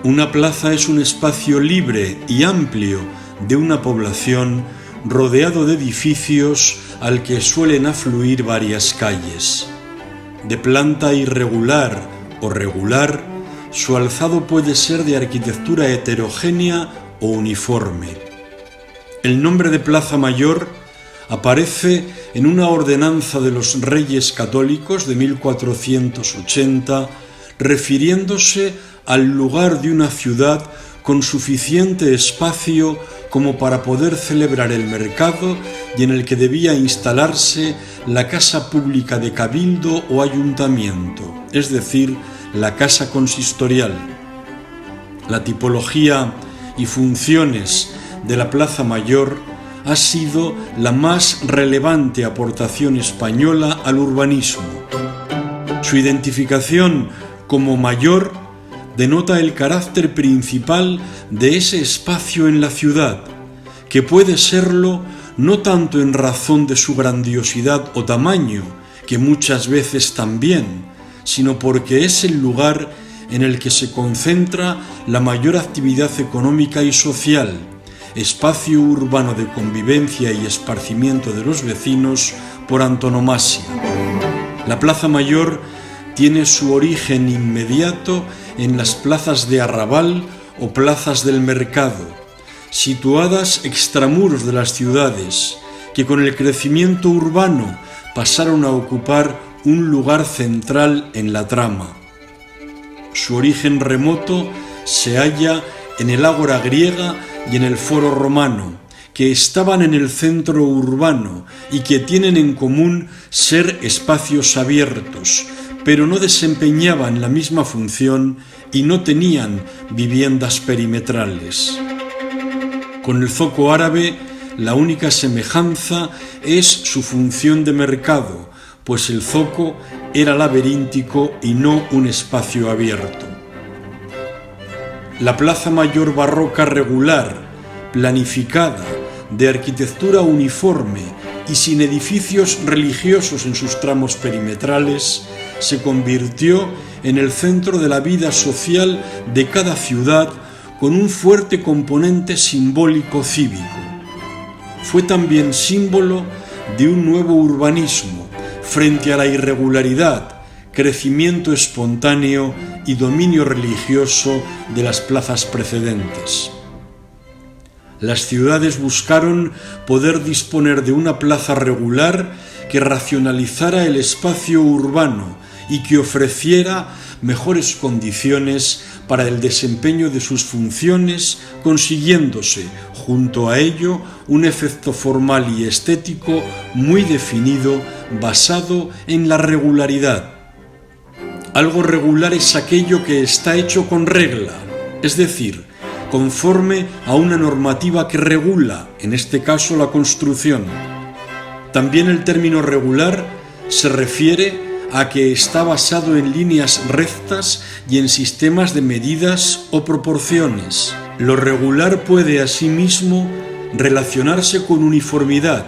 Una plaza es un espacio libre y amplio de una población rodeado de edificios al que suelen afluir varias calles. De planta irregular o regular, su alzado puede ser de arquitectura heterogénea o uniforme. El nombre de Plaza Mayor aparece en una ordenanza de los Reyes Católicos de 1480, refiriéndose al lugar de una ciudad con suficiente espacio como para poder celebrar el mercado y en el que debía instalarse la casa pública de cabildo o ayuntamiento, es decir, la casa consistorial. La tipología y funciones de la Plaza Mayor ha sido la más relevante aportación española al urbanismo. Su identificación como mayor denota el carácter principal de ese espacio en la ciudad, que puede serlo no tanto en razón de su grandiosidad o tamaño, que muchas veces también, sino porque es el lugar en el que se concentra la mayor actividad económica y social, espacio urbano de convivencia y esparcimiento de los vecinos por antonomasia. La Plaza Mayor tiene su origen inmediato en las plazas de arrabal o plazas del mercado, situadas extramuros de las ciudades, que con el crecimiento urbano pasaron a ocupar un lugar central en la trama. Su origen remoto se halla en el ágora griega y en el foro romano, que estaban en el centro urbano y que tienen en común ser espacios abiertos, pero no desempeñaban la misma función y no tenían viviendas perimetrales. Con el zoco árabe, la única semejanza es su función de mercado, pues el zoco era laberíntico y no un espacio abierto. La Plaza Mayor barroca regular, planificada, de arquitectura uniforme y sin edificios religiosos en sus tramos perimetrales, se convirtió en el centro de la vida social de cada ciudad con un fuerte componente simbólico cívico. Fue también símbolo de un nuevo urbanismo frente a la irregularidad, crecimiento espontáneo y dominio religioso de las plazas precedentes. Las ciudades buscaron poder disponer de una plaza regular que racionalizara el espacio urbano y que ofreciera mejores condiciones para el desempeño de sus funciones, consiguiéndose, junto a ello, un efecto formal y estético muy definido, basado en la regularidad. Algo regular es aquello que está hecho con regla, es decir, conforme a una normativa que regula, en este caso la construcción. También el término regular se refiere a que está basado en líneas rectas y en sistemas de medidas o proporciones. Lo regular puede asimismo relacionarse con uniformidad.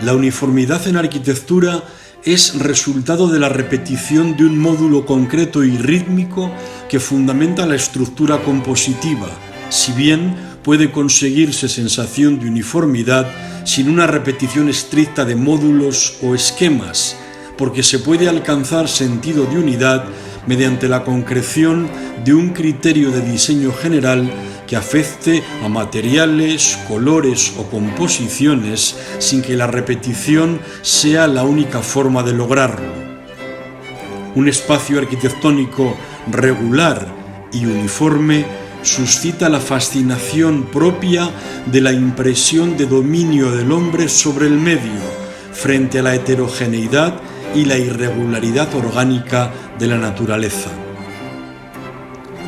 La uniformidad en arquitectura es resultado de la repetición de un módulo concreto y rítmico que fundamenta la estructura compositiva, si bien puede conseguirse sensación de uniformidad sin una repetición estricta de módulos o esquemas, porque se puede alcanzar sentido de unidad mediante la concreción de un criterio de diseño general que afecte a materiales, colores o composiciones sin que la repetición sea la única forma de lograrlo. Un espacio arquitectónico regular y uniforme suscita la fascinación propia de la impresión de dominio del hombre sobre el medio frente a la heterogeneidad y la irregularidad orgánica de la naturaleza.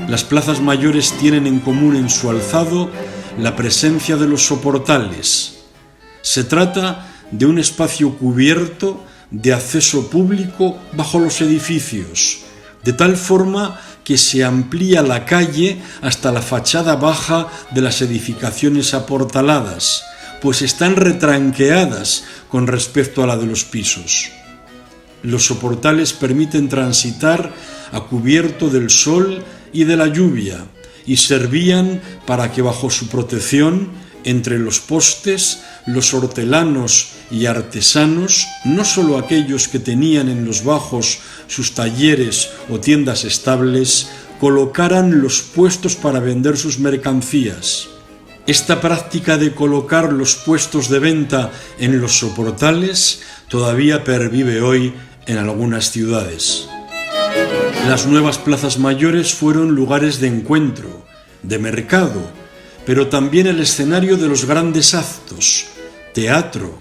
Las plazas mayores tienen en común en su alzado la presencia de los soportales. Se trata de un espacio cubierto de acceso público bajo los edificios, de tal forma que se amplía la calle hasta la fachada baja de las edificaciones aportaladas, pues están retranqueadas con respecto a la de los pisos. Los soportales permiten transitar a cubierto del sol y de la lluvia y servían para que bajo su protección, entre los postes, los hortelanos y artesanos, no sólo aquellos que tenían en los bajos sus talleres o tiendas estables, colocaran los puestos para vender sus mercancías. Esta práctica de colocar los puestos de venta en los soportales todavía pervive hoy en algunas ciudades. Las nuevas plazas mayores fueron lugares de encuentro, de mercado, pero también el escenario de los grandes actos, teatro,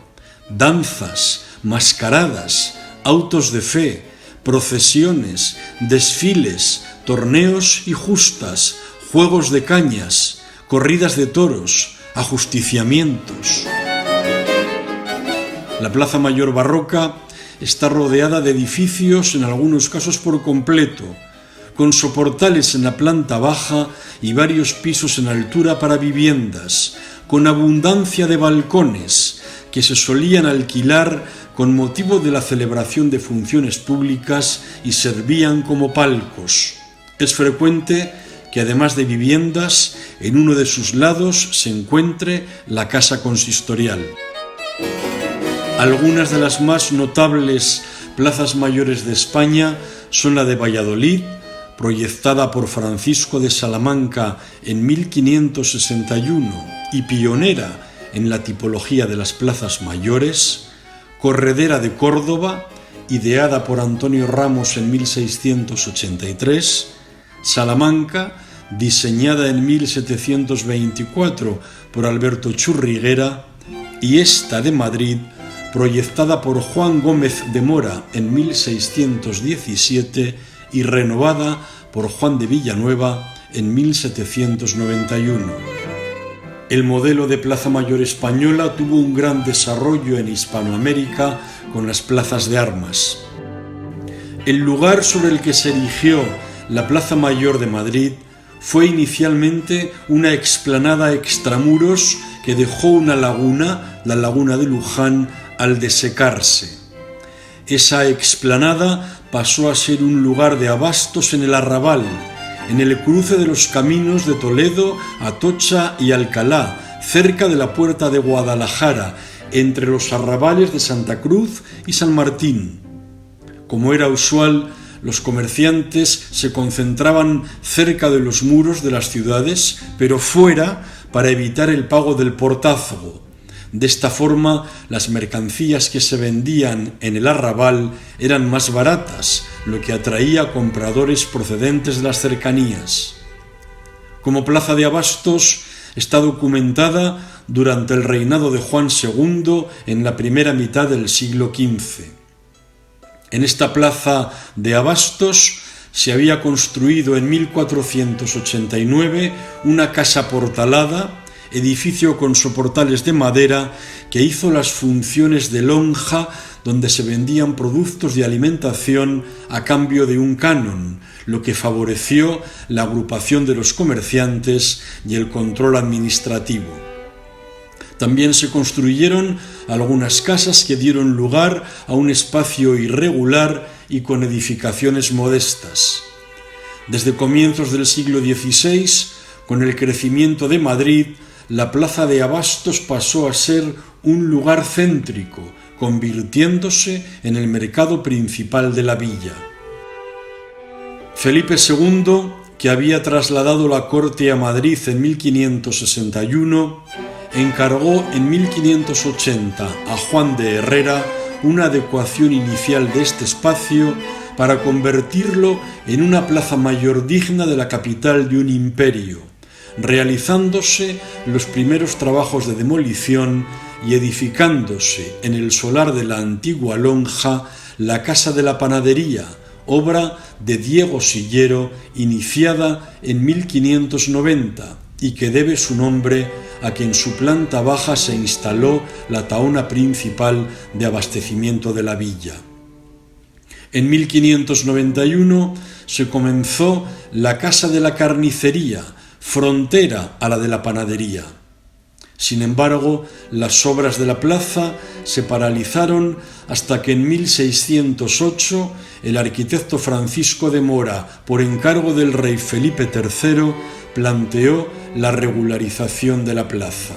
danzas, mascaradas, autos de fe, procesiones, desfiles, torneos y justas, juegos de cañas, corridas de toros, ajusticiamientos. La Plaza Mayor barroca está rodeada de edificios, en algunos casos por completo, con soportales en la planta baja y varios pisos en altura para viviendas, con abundancia de balcones que se solían alquilar con motivo de la celebración de funciones públicas y servían como palcos. Es frecuente que además de viviendas, en uno de sus lados se encuentre la casa consistorial. Algunas de las más notables plazas mayores de España son la de Valladolid, proyectada por Francisco de Salamanca en 1561 y pionera en la tipología de las plazas mayores, Corredera de Córdoba, ideada por Antonio Ramos en 1683, Salamanca, diseñada en 1724 por Alberto Churriguera, y esta de Madrid, proyectada por Juan Gómez de Mora en 1617 y renovada por Juan de Villanueva en 1791. El modelo de Plaza Mayor española tuvo un gran desarrollo en Hispanoamérica con las plazas de armas. El lugar sobre el que se erigió la Plaza Mayor de Madrid fue inicialmente una explanada extramuros que dejó una laguna, la laguna de Luján, al desecarse. Esa explanada pasó a ser un lugar de abastos en el arrabal, en el cruce de los caminos de Toledo, Atocha y Alcalá, cerca de la puerta de Guadalajara, entre los arrabales de Santa Cruz y San Martín. Como era usual, los comerciantes se concentraban cerca de los muros de las ciudades, pero fuera para evitar el pago del portazgo. De esta forma, las mercancías que se vendían en el arrabal eran más baratas, lo que atraía a compradores procedentes de las cercanías. Como plaza de abastos, está documentada durante el reinado de Juan II en la primera mitad del siglo XV. En esta plaza de abastos se había construido en 1489 una casa portalada, edificio con soportales de madera que hizo las funciones de lonja donde se vendían productos de alimentación a cambio de un canon, lo que favoreció la agrupación de los comerciantes y el control administrativo. También se construyeron algunas casas que dieron lugar a un espacio irregular y con edificaciones modestas. Desde comienzos del siglo XVI, con el crecimiento de Madrid, la plaza de abastos pasó a ser un lugar céntrico, convirtiéndose en el mercado principal de la villa. Felipe II, que había trasladado la corte a Madrid en 1561, encargó en 1580 a Juan de Herrera una adecuación inicial de este espacio para convertirlo en una plaza mayor digna de la capital de un imperio, realizándose los primeros trabajos de demolición y edificándose en el solar de la antigua lonja la Casa de la Panadería, obra de Diego Sillero, iniciada en 1590 y que debe su nombre a que en su planta baja se instaló la tahona principal de abastecimiento de la villa. En 1591 se comenzó la Casa de la Carnicería, frontera a la de la panadería. Sin embargo, las obras de la plaza se paralizaron hasta que en 1608 el arquitecto Francisco de Mora, por encargo del rey Felipe III, planteó la regularización de la plaza.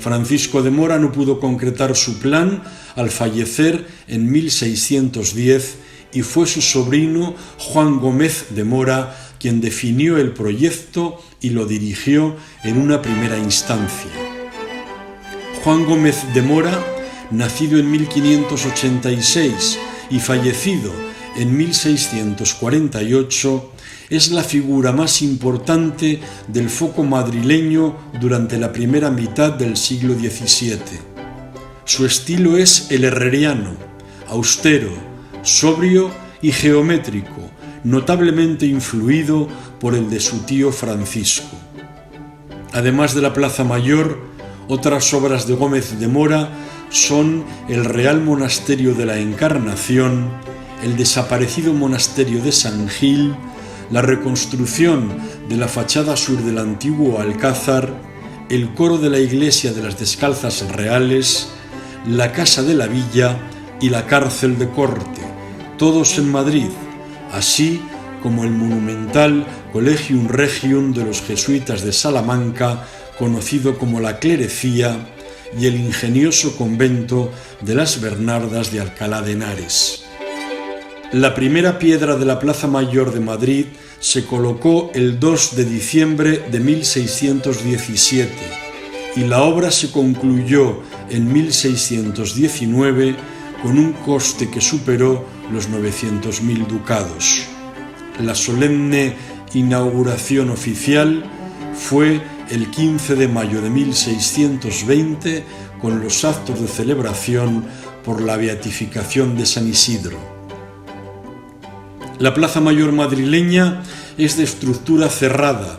Francisco de Mora no pudo concretar su plan al fallecer en 1610 y fue su sobrino Juan Gómez de Mora quien definió el proyecto y lo dirigió en una primera instancia. Juan Gómez de Mora, nacido en 1586 y fallecido en 1648, es la figura más importante del foco madrileño durante la primera mitad del siglo XVII. Su estilo es el herreriano, austero, sobrio y geométrico, notablemente influido por el de su tío Francisco. Además de la Plaza Mayor, otras obras de Gómez de Mora son el Real Monasterio de la Encarnación, el desaparecido Monasterio de San Gil, la reconstrucción de la fachada sur del antiguo Alcázar, el coro de la iglesia de las Descalzas Reales, la Casa de la Villa y la Cárcel de Corte, todos en Madrid, así como el monumental Collegium Regium de los jesuitas de Salamanca, conocido como la Clerecía, y el ingenioso convento de las Bernardas de Alcalá de Henares. La primera piedra de la Plaza Mayor de Madrid se colocó el 2 de diciembre de 1617 y la obra se concluyó en 1619 con un coste que superó los 900.000 ducados. La solemne inauguración oficial fue el 15 de mayo de 1620 con los actos de celebración por la beatificación de San Isidro. La Plaza Mayor madrileña es de estructura cerrada,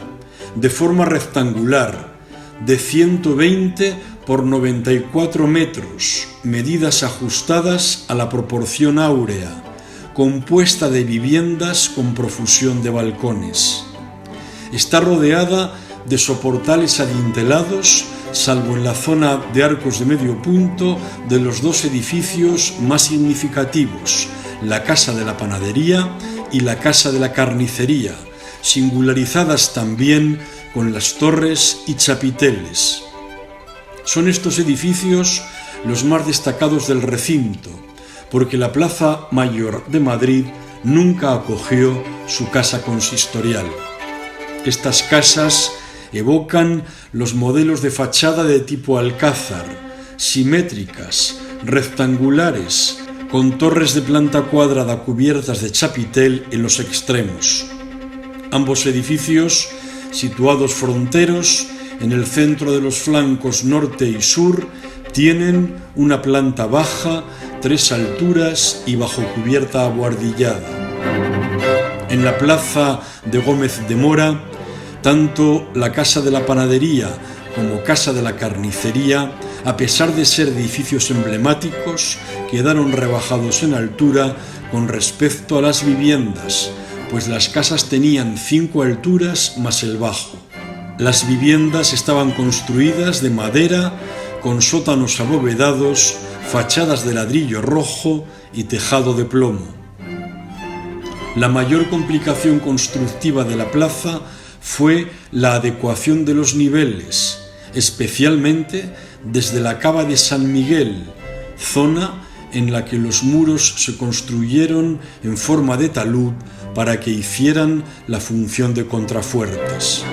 de forma rectangular, de 120 por 94 metros, medidas ajustadas a la proporción áurea, compuesta de viviendas con profusión de balcones. Está rodeada de soportales adintelados, salvo en la zona de arcos de medio punto de los dos edificios más significativos, la Casa de la Panadería y la Casa de la Carnicería, singularizadas también con las torres y chapiteles. Son estos edificios los más destacados del recinto, porque la Plaza Mayor de Madrid nunca acogió su casa consistorial. Estas casas evocan los modelos de fachada de tipo Alcázar, simétricas, rectangulares, con torres de planta cuadrada cubiertas de chapitel en los extremos. Ambos edificios, situados fronteros, en el centro de los flancos norte y sur, tienen una planta baja, 3 alturas y bajo cubierta abuhardillada. En la plaza de Gómez de Mora, tanto la Casa de la Panadería como Casa de la Carnicería, a pesar de ser edificios emblemáticos, quedaron rebajados en altura con respecto a las viviendas, pues las casas tenían 5 alturas más el bajo. Las viviendas estaban construidas de madera, con sótanos abovedados, fachadas de ladrillo rojo y tejado de plomo. La mayor complicación constructiva de la plaza fue la adecuación de los niveles, especialmente desde la cava de San Miguel, zona en la que los muros se construyeron en forma de talud para que hicieran la función de contrafuertes.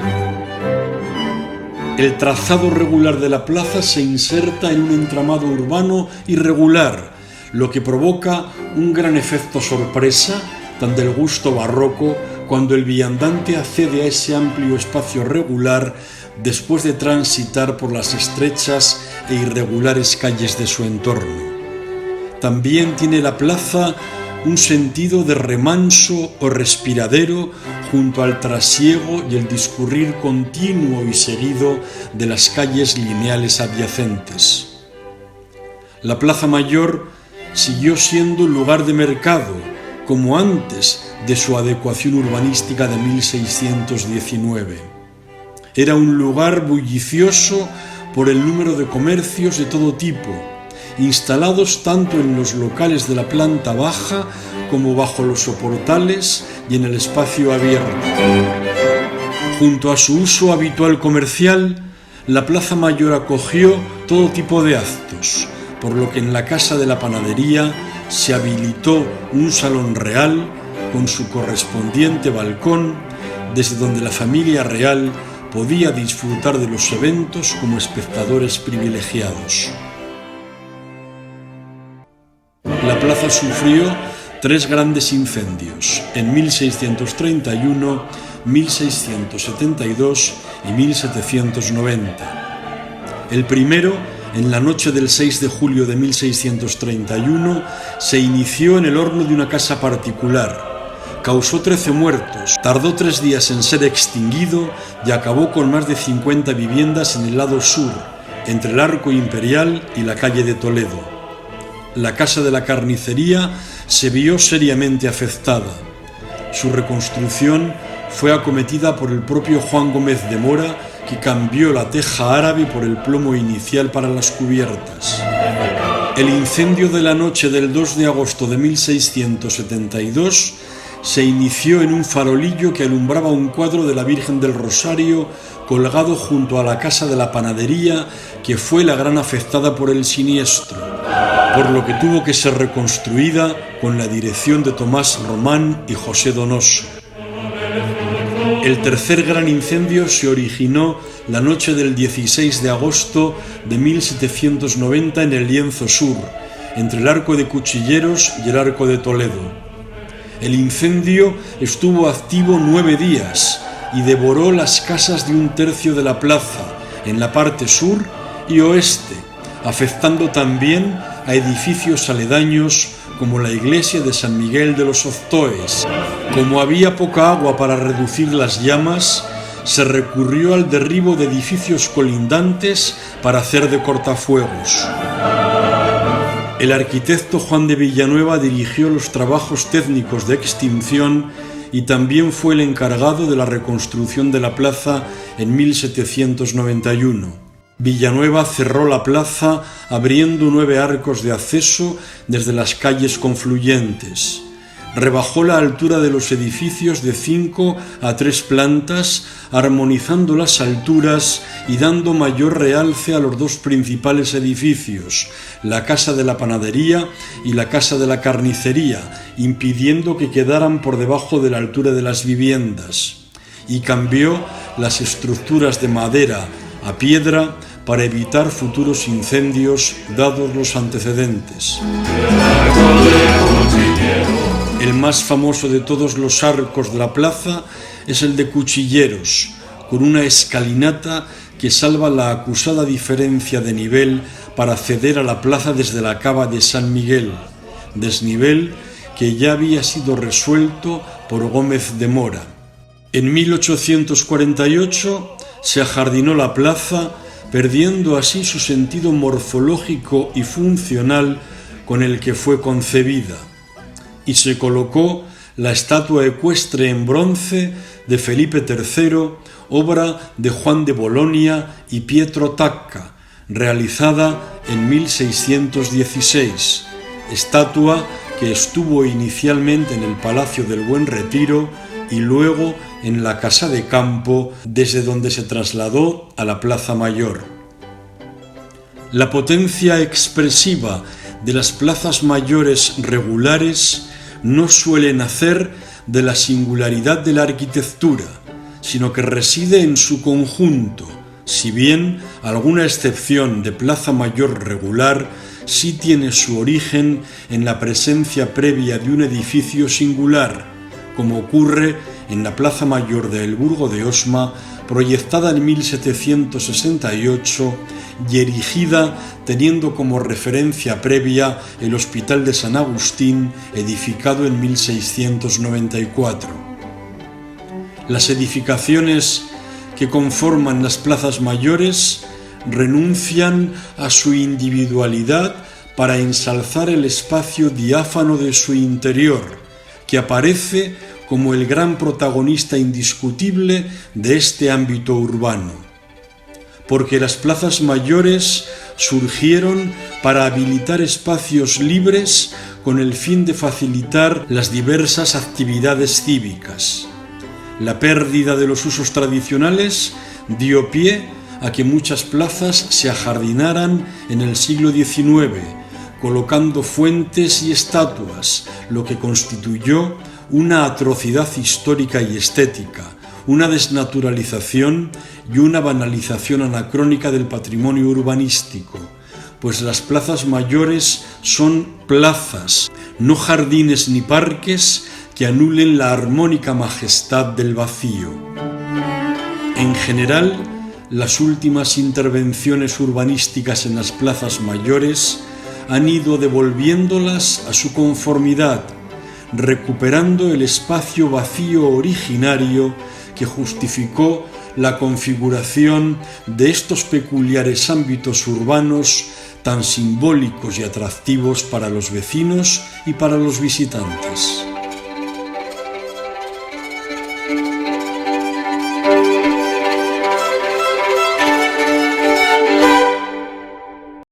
El trazado regular de la plaza se inserta en un entramado urbano irregular, lo que provoca un gran efecto sorpresa, tan del gusto barroco, cuando el viandante accede a ese amplio espacio regular después de transitar por las estrechas e irregulares calles de su entorno. También tiene la plaza un sentido de remanso o respiradero junto al trasiego y el discurrir continuo y seguido de las calles lineales adyacentes. La Plaza Mayor siguió siendo lugar de mercado, como antes de su adecuación urbanística de 1619. Era un lugar bullicioso por el número de comercios de todo tipo, instalados tanto en los locales de la planta baja como bajo los soportales y en el espacio abierto. Junto a su uso habitual comercial, la Plaza Mayor acogió todo tipo de actos, por lo que en la Casa de la Panadería se habilitó un salón real con su correspondiente balcón, desde donde la familia real podía disfrutar de los eventos como espectadores privilegiados. La plaza sufrió 3 grandes incendios en 1631, 1672 y 1790. El primero, en la noche del 6 de julio de 1631, se inició en el horno de una casa particular. Causó 13 muertos, tardó 3 días en ser extinguido y acabó con más de 50 viviendas en el lado sur, entre el Arco Imperial y la calle de Toledo. La Casa de la Carnicería se vio seriamente afectada. Su reconstrucción fue acometida por el propio Juan Gómez de Mora, que cambió la teja árabe por el plomo inicial para las cubiertas. El incendio de la noche del 2 de agosto de 1672 se inició en un farolillo que alumbraba un cuadro de la Virgen del Rosario colgado junto a la Casa de la Panadería, que fue la gran afectada por el siniestro, por lo que tuvo que ser reconstruida con la dirección de Tomás Román y José Donoso. El tercer gran incendio se originó la noche del 16 de agosto de 1790 en el lienzo sur, entre el Arco de Cuchilleros y el Arco de Toledo. El incendio estuvo activo 9 días y devoró las casas de un tercio de la plaza, en la parte sur y oeste, afectando también a edificios aledaños como la iglesia de San Miguel de los Oztoes. Como había poca agua para reducir las llamas, se recurrió al derribo de edificios colindantes para hacer de cortafuegos. El arquitecto Juan de Villanueva dirigió los trabajos técnicos de extinción y también fue el encargado de la reconstrucción de la plaza en 1791. Villanueva cerró la plaza abriendo 9 arcos de acceso desde las calles confluyentes. Rebajó la altura de los edificios de 5 a 3 plantas, armonizando las alturas y dando mayor realce a los 2 principales edificios, la Casa de la Panadería y la Casa de la Carnicería, impidiendo que quedaran por debajo de la altura de las viviendas. Y cambió las estructuras de madera a piedra para evitar futuros incendios dados los antecedentes. El más famoso de todos los arcos de la plaza es el de Cuchilleros, con una escalinata que salva la acusada diferencia de nivel para acceder a la plaza desde la cava de San Miguel, desnivel que ya había sido resuelto por Gómez de Mora. En 1848 se ajardinó la plaza, perdiendo así su sentido morfológico y funcional con el que fue concebida, y se colocó la estatua ecuestre en bronce de Felipe III, obra de Juan de Bolonia y Pietro Tacca, realizada en 1616, estatua que estuvo inicialmente en el Palacio del Buen Retiro y luego en la Casa de Campo, desde donde se trasladó a la Plaza Mayor. La potencia expresiva de las plazas mayores regulares no suele nacer de la singularidad de la arquitectura, sino que reside en su conjunto, si bien alguna excepción de plaza mayor regular sí tiene su origen en la presencia previa de un edificio singular, como ocurre en la Plaza Mayor de El Burgo de Osma, proyectada en 1768 y erigida teniendo como referencia previa el Hospital de San Agustín, edificado en 1694. Las edificaciones que conforman las plazas mayores renuncian a su individualidad para ensalzar el espacio diáfano de su interior, que aparece como el gran protagonista indiscutible de este ámbito urbano. Porque las plazas mayores surgieron para habilitar espacios libres con el fin de facilitar las diversas actividades cívicas. La pérdida de los usos tradicionales dio pie a que muchas plazas se ajardinaran en el siglo XIX, colocando fuentes y estatuas, lo que constituyó una atrocidad histórica y estética, una desnaturalización y una banalización anacrónica del patrimonio urbanístico, pues las plazas mayores son plazas, no jardines ni parques que anulen la armónica majestad del vacío. En general, las últimas intervenciones urbanísticas en las plazas mayores han ido devolviéndolas a su conformidad, recuperando el espacio vacío originario que justificó la configuración de estos peculiares ámbitos urbanos tan simbólicos y atractivos para los vecinos y para los visitantes.